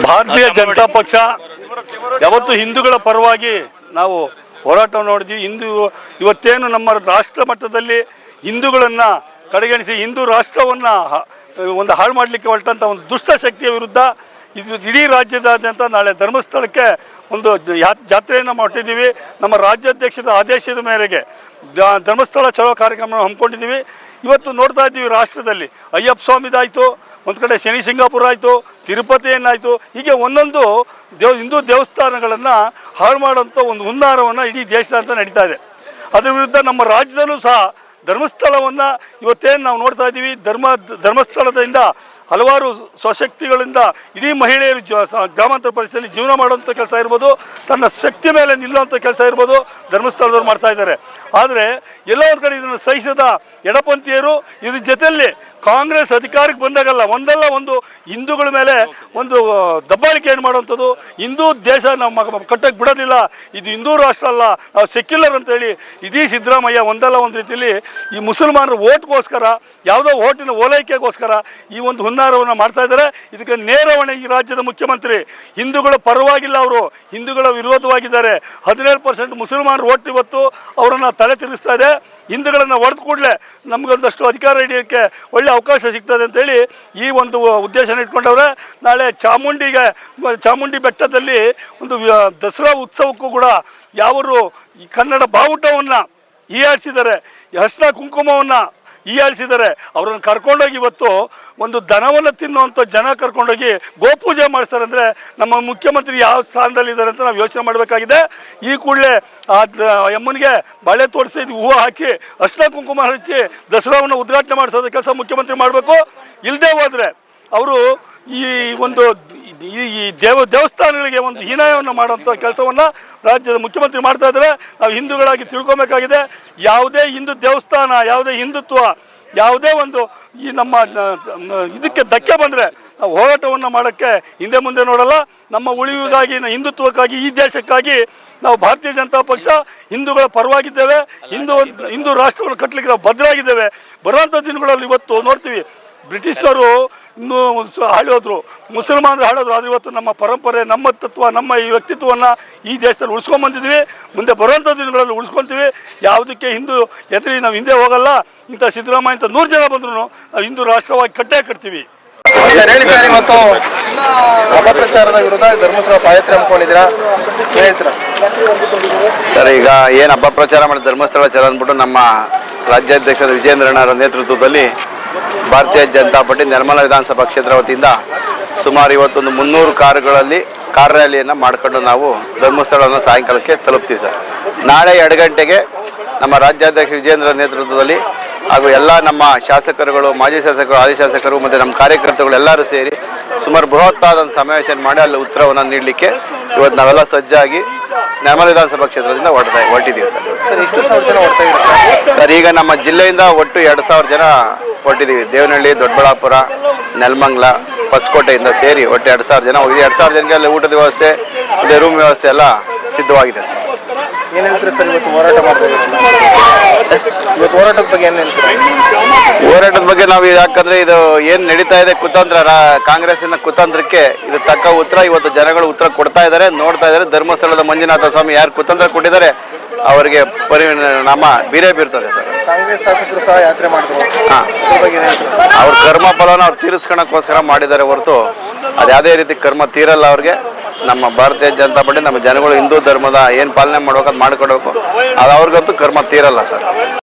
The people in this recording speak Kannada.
ಭಾರತೀಯ ಜನತಾ ಪಕ್ಷ ಯಾವತ್ತು ಹಿಂದೂಗಳ ಪರವಾಗಿ ನಾವು ಹೋರಾಟವನ್ನು ನೋಡಿದ್ವಿ. ಇವತ್ತೇನು ನಮ್ಮ ರಾಷ್ಟ್ರ ಮಟ್ಟದಲ್ಲಿ ಹಿಂದೂಗಳನ್ನು ಕಡೆಗಣಿಸಿ ಹಿಂದೂ ರಾಷ್ಟ್ರವನ್ನು ಒಂದು ಹಾಳು ಮಾಡಲಿಕ್ಕೆ ಹೊರಟಂಥ ಒಂದು ದುಷ್ಟ ಶಕ್ತಿಯ ವಿರುದ್ಧ ಇದು ಇಡೀ ರಾಜ್ಯದಾದ್ಯಂತ ನಾಳೆ ಧರ್ಮಸ್ಥಳಕ್ಕೆ ಒಂದು ಜಾತ್ರೆಯನ್ನು ಮಾಡಿದ್ದೀವಿ. ನಮ್ಮ ರಾಜ್ಯಾಧ್ಯಕ್ಷದ ಆದೇಶದ ಮೇರೆಗೆ ಧರ್ಮಸ್ಥಳ ಚಲೋ ಕಾರ್ಯಕ್ರಮ ಹಮ್ಮಿಕೊಂಡಿದ್ದೀವಿ. ಇವತ್ತು ನೋಡ್ತಾ ಇದ್ದೀವಿ ರಾಷ್ಟ್ರದಲ್ಲಿ ಅಯ್ಯಪ್ಪ ಸ್ವಾಮಿದಾಯಿತು, ಒಂದು ಕಡೆ ಶನಿ ಸಿಂಗಾಪುರ ಆಯಿತು, ತಿರುಪತಿಯನ್ನಾಯಿತು, ಹೀಗೆ ಒಂದೊಂದು ಹಿಂದೂ ದೇವಸ್ಥಾನಗಳನ್ನು ಹಾಳು ಮಾಡುವಂಥ ಒಂದು ಹುನ್ನಾರವನ್ನು ಇಡೀ ದೇಶದಾದ್ಯಂತ ನಡೀತಾ ಇದೆ. ಅದರ ವಿರುದ್ಧ ನಮ್ಮ ರಾಜ್ಯದಲ್ಲೂ ಸಹ ಧರ್ಮಸ್ಥಳವನ್ನು ಇವತ್ತೇನು ನಾವು ನೋಡ್ತಾ ಇದ್ದೀವಿ, ಧರ್ಮಸ್ಥಳದಿಂದ ಹಲವಾರು ಸ್ವಶಕ್ತಿಗಳಿಂದ ಇಡೀ ಮಹಿಳೆಯರು ಗ್ರಾಮಾಂತರ ಪರಿಸ್ಥಿತಿಯಲ್ಲಿ ಜೀವನ ಮಾಡುವಂಥ ಕೆಲಸ ಇರ್ಬೋದು, ತನ್ನ ಶಕ್ತಿ ಮೇಲೆ ನಿಲ್ಲುವಂಥ ಕೆಲಸ ಇರ್ಬೋದು, ಧರ್ಮಸ್ಥಳದವ್ರು ಮಾಡ್ತಾ ಇದ್ದಾರೆ. ಆದರೆ ಎಲ್ಲ ಒಂದು ಕಡೆ ಇದನ್ನು ಸಹಿಸದ ಎಡಪಂಥೀಯರು ಇದ್ರ ಜೊತೆಯಲ್ಲಿ ಕಾಂಗ್ರೆಸ್ ಅಧಿಕಾರಕ್ಕೆ ಬಂದಾಗಲ್ಲ ಒಂದಲ್ಲ ಒಂದು ಹಿಂದೂಗಳ ಮೇಲೆ ಒಂದು ದಬ್ಬಾಳಿಕೆಯನ್ನು ಮಾಡುವಂಥದ್ದು, ಹಿಂದೂ ದೇಶ ನಮ್ಮ ಕಟ್ಟಕ್ಕೆ ಬಿಡೋದಿಲ್ಲ, ಇದು ಹಿಂದೂ ರಾಷ್ಟ್ರ ಅಲ್ಲ, ನಾವು ಸೆಕ್ಯುಲರ್ ಅಂತೇಳಿ ಇಡೀ ಸಿದ್ದರಾಮಯ್ಯ ಒಂದಲ್ಲ ಒಂದು ರೀತಿಯಲ್ಲಿ ಈ ಮುಸಲ್ಮಾನರ ಓಟ್ಗೋಸ್ಕರ, ಯಾವುದೋ ಓಟಿನ ಓಲೈಕೆಗೋಸ್ಕರ ಈ ಒಂದು ಹುನ್ನಾರವನ್ನು ಮಾಡ್ತಾ ಇದ್ದಾರೆ. ಇದಕ್ಕೆ ನೇರವಣೆ ಈ ರಾಜ್ಯದ ಮುಖ್ಯಮಂತ್ರಿ ಹಿಂದೂಗಳ ಪರವಾಗಿಲ್ಲ, ಅವರು ಹಿಂದೂಗಳ ವಿರೋಧವಾಗಿದ್ದಾರೆ. 17% ಮುಸಲ್ಮಾನರು ಓಟ್ ಇವತ್ತು ಅವರನ್ನು ತಲೆ ತಿರುಗಿಸ್ತಾ ಇದೆ. ಹಿಂದೂಗಳನ್ನು ಹೊಡೆದು ಕೂಡಲೇ ನಮಗೊಂದಷ್ಟು ಅಧಿಕಾರ ಹಿಡಿಯೋಕ್ಕೆ ಒಳ್ಳೆ ಅವಕಾಶ ಸಿಗ್ತದೆ ಅಂತೇಳಿ ಈ ಒಂದು ಉದ್ದೇಶನ ಇಟ್ಕೊಂಡವ್ರೆ. ನಾಳೆ ಚಾಮುಂಡಿ ಬೆಟ್ಟದಲ್ಲಿ ಒಂದು ದಸರಾ ಉತ್ಸವಕ್ಕೂ ಕೂಡ ಯಾವರು ಈ ಕನ್ನಡ ಬಾವುಟವನ್ನು ಹೀಯಾಳಿಸಿದ್ದಾರೆ, ಅರಿಶಿನ ಕುಂಕುಮವನ್ನು ಹೀಯಾಳಿಸಿದ್ದಾರೆ, ಅವರನ್ನು ಕರ್ಕೊಂಡೋಗಿ ಇವತ್ತು ಒಂದು ದನವನ್ನು ತಿನ್ನುವಂಥ ಜನ ಕರ್ಕೊಂಡೋಗಿ ಗೋಪೂಜೆ ಮಾಡಿಸ್ತಾರೆ ಅಂದರೆ ನಮ್ಮ ಮುಖ್ಯಮಂತ್ರಿ ಯಾವ ಸ್ಥಾನದಲ್ಲಿದ್ದಾರೆ ಅಂತ ನಾವು ಯೋಚನೆ ಮಾಡಬೇಕಾಗಿದೆ. ಈ ಕೂಡಲೇ ಆ ಅಮ್ಮನಿಗೆ ಬಳೆ ತೋರಿಸಿ ಹೂವು ಹಾಕಿ ಅರಿಶಿನ ಕುಂಕುಮ ಹಚ್ಚಿ ದಸರಾವನ್ನು ಉದ್ಘಾಟನೆ ಮಾಡಿಸೋದು ಕೆಲಸ ಮುಖ್ಯಮಂತ್ರಿ ಮಾಡಬೇಕು. ಇಲ್ಲದೆ ಹೋದರೆ ಅವರು ಈ ಒಂದು ಈ ದೇವಸ್ಥಾನಗಳಿಗೆ ಒಂದು ಹೀನಾಯವನ್ನು ಮಾಡುವಂಥ ಕೆಲಸವನ್ನು ರಾಜ್ಯದ ಮುಖ್ಯಮಂತ್ರಿ ಮಾಡ್ತಾ ಇದ್ದಾರೆ. ನಾವು ಹಿಂದೂಗಳಾಗಿ ತಿಳ್ಕೊಬೇಕಾಗಿದೆ. ಯಾವುದೇ ಹಿಂದೂ ದೇವಸ್ಥಾನ, ಯಾವುದೇ ಹಿಂದುತ್ವ, ಯಾವುದೇ ಒಂದು ಈ ನಮ್ಮ ಇದಕ್ಕೆ ಧಕ್ಕೆ ಬಂದರೆ ನಾವು ಹೋರಾಟವನ್ನು ಮಾಡೋಕ್ಕೆ ಹಿಂದೆ ಮುಂದೆ ನೋಡಲ್ಲ. ನಮ್ಮ ಉಳಿವಿಗಾಗಿ, ಹಿಂದುತ್ವಕ್ಕಾಗಿ, ಈ ದೇಶಕ್ಕಾಗಿ ನಾವು ಭಾರತೀಯ ಜನತಾ ಪಕ್ಷ ಹಿಂದೂಗಳ ಪರವಾಗಿದ್ದೇವೆ. ಹಿಂದೂ ರಾಷ್ಟ್ರವನ್ನು ಕಟ್ಟಲಿಕ್ಕೆ ನಾವು ಭದ್ರಾಗಿದ್ದೇವೆ. ಬರುವಂಥ ದಿನಗಳಲ್ಲಿ ಇವತ್ತು ನೋಡ್ತೀವಿ ಬ್ರಿಟಿಷರು ಇನ್ನೂ ಆಳೋದ್ರು, ಮುಸಲ್ಮಾನರು ಆಳೋದ್ರು. ಆದರೆ ಇವತ್ತು ನಮ್ಮ ಪರಂಪರೆ, ನಮ್ಮ ತತ್ವ, ನಮ್ಮ ಈ ವ್ಯಕ್ತಿತ್ವವನ್ನು ಈ ದೇಶದಲ್ಲಿ ಉಳಿಸ್ಕೊಂಡ್ಬಂದಿದ್ವಿ. ಮುಂದೆ ಬರುವಂಥ ದಿನಗಳಲ್ಲಿ ಉಳಿಸ್ಕೊಳ್ತೀವಿ. ಯಾವುದಕ್ಕೆ ಎದುರಿ ನಾವು ಹಿಂದೆ ಹೋಗಲ್ಲ. ಇಂಥ ಸಿದ್ದರಾಮಯ್ಯ ಅಂತ 100 ಜನ ಬಂದ್ರು ನಾವು ಹಿಂದೂ ರಾಷ್ಟ್ರವಾಗಿ ಕಟ್ತೀವಿ. ಮತ್ತು ಅಪಪ್ರಚಾರದ ವಿರುದ್ಧ ಧರ್ಮಸ್ಥಳ ಪಾದಯಾತ್ರೆ ಹಮ್ಮಿಕೊಂಡಿದ್ದೀರಾ, ಹೇಳ್ತೀರಾ ಸರ್? ಈಗ ಏನು ಅಪಪ್ರಚಾರ ಮಾಡಿ ಧರ್ಮಸ್ಥಳ ಚಲ ಅಂದ್ಬಿಟ್ಟು ನಮ್ಮ ರಾಜ್ಯಾಧ್ಯಕ್ಷರ ವಿಜೇಂದ್ರಣ್ಣರ ನೇತೃತ್ವದಲ್ಲಿ ಭಾರತೀಯ ಜನತಾ ಪಾರ್ಟಿ ನಿರ್ಮಲ ವಿಧಾನಸಭಾ ಕ್ಷೇತ್ರ ವತಿಯಿಂದ ಸುಮಾರು ಇವತ್ತೊಂದು 300 ಕಾರುಗಳಲ್ಲಿ ಕಾರ್ ರ್ಯಾಲಿಯನ್ನು ಮಾಡಿಕೊಂಡು ನಾವು ಧರ್ಮಸ್ಥಳವನ್ನು ಸಾಯಂಕಾಲಕ್ಕೆ ತಲುಪ್ತೀವಿ ಸರ್. ನಾಳೆ 2 ಗಂಟೆಗೆ ನಮ್ಮ ರಾಜ್ಯಾಧ್ಯಕ್ಷ ವಿಜೇಂದ್ರ ನೇತೃತ್ವದಲ್ಲಿ ಹಾಗೂ ಎಲ್ಲ ನಮ್ಮ ಶಾಸಕರುಗಳು, ಮಾಜಿ ಶಾಸಕರು, ಹಾಲಿ ಶಾಸಕರು ಮತ್ತು ನಮ್ಮ ಕಾರ್ಯಕರ್ತರುಗಳು ಎಲ್ಲರೂ ಸೇರಿ ಸುಮಾರು ಬೃಹತ್ತಾದ ಒಂದು ಸಮಾವೇಶ ಮಾಡಿ ಅಲ್ಲಿ ಉತ್ತರವನ್ನು ನೀಡಲಿಕ್ಕೆ ಇವತ್ತು ನಾವೆಲ್ಲ ಸಜ್ಜಾಗಿ ನಿರ್ಮಲ ವಿಧಾನಸಭಾ ಕ್ಷೇತ್ರದಿಂದ ಹೊರಟಿದ್ದೀವಿ ಸರ್. ಎಷ್ಟು ಸಾವಿರ ಜನ ಹೊರಡ್ತಾ ಇದ್ದಾರೆ ಸರ್? ಈಗ ನಮ್ಮ ಜಿಲ್ಲೆಯಿಂದ ಒಟ್ಟು 2,000 ಜನ ಹೊರಟಿದ್ದೀವಿ. ದೇವನಹಳ್ಳಿ, ದೊಡ್ಡಬಳ್ಳಾಪುರ, ನೆಲಮಂಗಲ, ಹೊಸಕೋಟೆಯಿಂದ ಸೇರಿ ಒಟ್ಟು 2,000 ಜನ ಹೋಗಿದ್ದೀವಿ. 2,000 ಜನಕ್ಕೆ ಅಲ್ಲಿ ಊಟದ ವ್ಯವಸ್ಥೆ, ಅದೇ ರೂಮ್ ವ್ಯವಸ್ಥೆ ಎಲ್ಲ ಸಿದ್ಧವಾಗಿದೆ ಸರ್. ಏನು ಹೇಳ್ತೀರಿ ಸರ್ ಇವತ್ತು ಹೋರಾಟ ಮಾಡ್ತೀವಿ? ಇವತ್ತು ಹೋರಾಟದ ಬಗ್ಗೆ ಏನು ಹೇಳ್ತೀರಿ? ಹೋರಾಟದ ಬಗ್ಗೆ ನಾವು ಯಾಕಂದ್ರೆ ಇದು ಏನು ನಡೀತಾ ಇದೆ ಕುತಂತ್ರ, ಕಾಂಗ್ರೆಸ್ಸಿನ ಕುತಂತ್ರಕ್ಕೆ ಇದು ತಕ್ಕ ಉತ್ತರ ಇವತ್ತು ಜನಗಳು ಉತ್ತರ ಕೊಡ್ತಾ ಇದ್ದಾರೆ, ನೋಡ್ತಾ ಇದ್ದಾರೆ. ಧರ್ಮಸ್ಥಳದ ಮಂಜುನಾಥ ಸ್ವಾಮಿ ಯಾರು ಕುತಂತ್ರ ಕೊಟ್ಟಿದ್ದಾರೆ ಅವರಿಗೆ ಪರಿಣಾಮ ಬೀರೇ ಬೀರ್ತದೆ ಸರ್. ಕಾಂಗ್ರೆಸ್ ಶಾಸಕರು ಸಹ ಯಾತ್ರೆ ಮಾಡಿದ್ರು, ಅವ್ರ ಕರ್ಮ ಫಲನ ಅವ್ರು ತೀರಿಸ್ಕೊಳಕ್ಕೋಸ್ಕರ ಮಾಡಿದ್ದಾರೆ ಹೊರತು ಅದು ಯಾವುದೇ ರೀತಿ ಕರ್ಮ ತೀರಲ್ಲ ಅವ್ರಿಗೆ. ನಮ್ಮ ಭಾರತೀಯ ಜನತಾ ಪಾರ್ಟಿ ನಮ್ಮ ಜನಗಳು ಹಿಂದೂ ಧರ್ಮದ ಏನು ಪಾಲನೆ ಮಾಡ್ಬೇಕು ಅದು ಮಾಡ್ಕೊಡ್ಬೇಕು, ಅದು ಅವ್ರಿಗಂತೂ ಕರ್ಮ ತೀರಲ್ಲ ಸರ್.